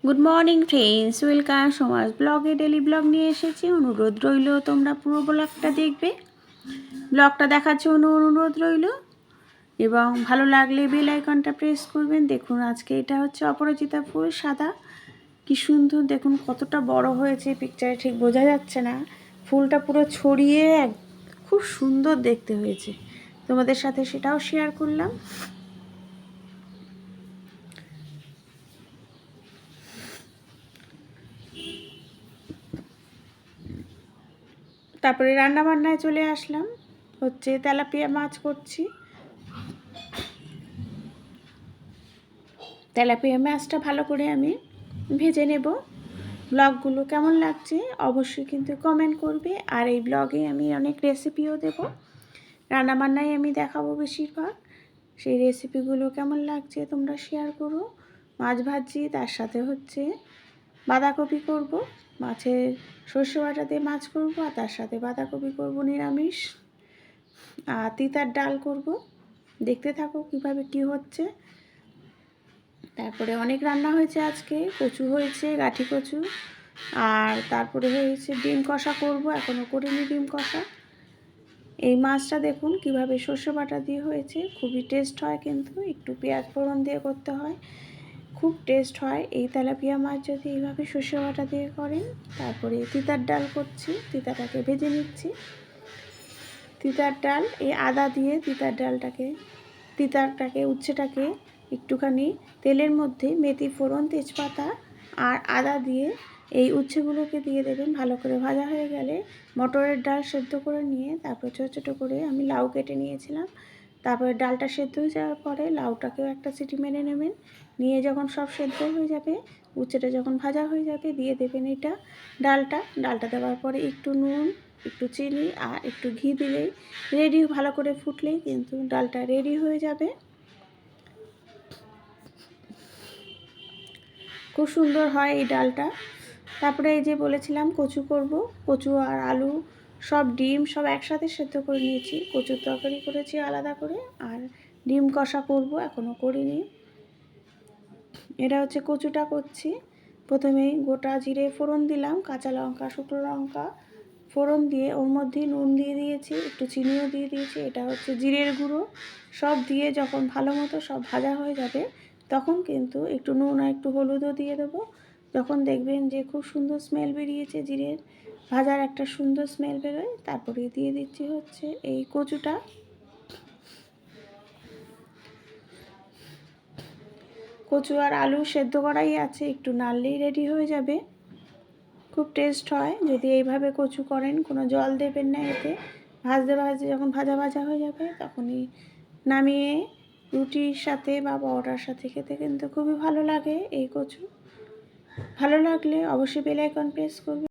Good morning friends, welcome সমাজ ব্লগে। Daily blog নিয়ে এসেছি। অনুরোধ রইল তোমরা পুরো ব্লগটা দেখবে। ব্লগটা দেখার জন্য অনুরোধ রইল এবং ভালো লাগলে বেল আইকনটা প্রেস করবেন। দেখুন আজকে এটা হচ্ছে অপরাজিতা ফুল, সাদা, কি সুন্দর দেখুন, কতটা বড় হয়েছে পিকচারে ঠিক বোঝা যাচ্ছে না। ফুলটা পুরো ছড়িয়ে খুব সুন্দর দেখতে হয়েছে। তোমাদের সাথে সেটাও শেয়ার করলাম। তারপরে রান্না বান্নায় চলে আসলাম। হচ্ছে তেলাপিয়া মাছ করছি। তেলাপিয়া মাছটা ভালো করে আমি ভেজে নেব। ব্লগগুলো কেমন লাগছে অবশ্যই কিন্তু কমেন্ট করবে। আর এই ব্লগে আমি অনেক রেসিপিও দেব, রান্নাবান্নায় আমি দেখাবো বেশিরভাগ। সেই রেসিপিগুলো কেমন লাগছে তোমরা শেয়ার করো। মাছ ভাজি, তার সাথে হচ্ছে বাঁধাকপি করব, মাছের সর্ষে বাটা দিয়ে মাছ করব, আর তার সাথে বাঁধাকপি করব নিরামিষ, আর তিতার ডাল করব। দেখতে থাকো কিভাবে কি হচ্ছে। তারপরে অনেক রান্না হয়েছে আজকে, কচু হয়েছে, গাঠি কচু, আর তারপরে হয়েছে ডিম কষা করব, এখনও করিনি ডিম কষা। এই মাছটা দেখুন কিভাবে সর্ষে বাটা দিয়ে হয়েছে, খুবই টেস্ট হয়, কিন্তু একটু পেঁয়াজ ফোড়ন দিয়ে করতে হয়, খুব টেস্ট হয় এই তেলাপিয়া মাছ যদি এইভাবে সর্ষে বাটা দিয়ে করেন। তারপরে তিতার ডাল করছি, তিতাটাকে ভেজে নিচ্ছি। তিতার ডাল এই আদা দিয়ে তিতারটাকে উচ্ছেটাকে একটুখানি তেলের মধ্যে মেথি ফোড়ন, তেজপাতা আর আদা দিয়ে এই উচ্ছেগুলোকে দিয়ে দেবেন। ভালো করে ভাজা হয়ে গেলে মটরের ডাল সেদ্ধ করে নিয়ে তারপর ছোটো ছোটো করে আমি লাউ কেটে নিয়েছিলাম। তারপরে ডালটা সেদ্ধ হয়ে যাওয়ার পরে লাউটাকেও একটা সিটি মেরে নেবেন। নিয়ে যখন সব সেদ্ধ হয়ে যাবে, উচ্ছেটা যখন ভাজা হয়ে যাবে, দিয়ে দেবেন এটা ডালটা দেওয়ার পরে একটু নুন, একটু চিনি আর একটু ঘি দিলেই রেডি। ভালো করে ফুটলেই কিন্তু ডালটা রেডি হয়ে যাবে। খুব সুন্দর হয় এই ডালটা। তারপরে এই যে বলেছিলাম কচু করব, কচু আর আলু সব, ডিম সব একসাথে সেদ্ধ করে নিয়েছি। কচুর তরকারি করেছি আলাদা করে, আর ডিম কষা করব, এখনও করিনি। এটা হচ্ছে কচুটা করছি। প্রথমেই গোটা জিরে ফোড়ন দিলাম, কাঁচা লঙ্কা, শুকনো লঙ্কা ফোড়ন দিয়ে ওর মধ্যে নুন দিয়ে দিয়েছি, একটু চিনিও দিয়ে দিয়েছি। এটা হচ্ছে জিরের গুঁড়ো। সব দিয়ে যখন ভালো মতো সব ভাজা হয়ে যাবে, তখন কিন্তু একটু নুন আর একটু হলুদও দিয়ে দেবো। যখন দেখবেন যে খুব সুন্দর স্মেল বেরিয়েছে, জিরের ভাজার একটা সুন্দর স্মেল বেরোয়, তারপরে দিয়ে দিচ্ছি হচ্ছে এই কচুটা। কচু আর আলু সেদ্ধ করাই আছে, একটু নাড়লেই রেডি হয়ে যাবে। খুব টেস্ট হয় যদি এইভাবে কচু করেন, কোনো জল দেবেন না এতে। ভাজতে ভাজতে যখন ভাজা ভাজা হয়ে যাবে, তখনই নামিয়ে রুটির সাথে বা পরোটার সাথে খেতে কিন্তু খুবই ভালো লাগে এই কচু। ভালো লাগলে অবশ্যই বেল আইকন প্রেস করবে।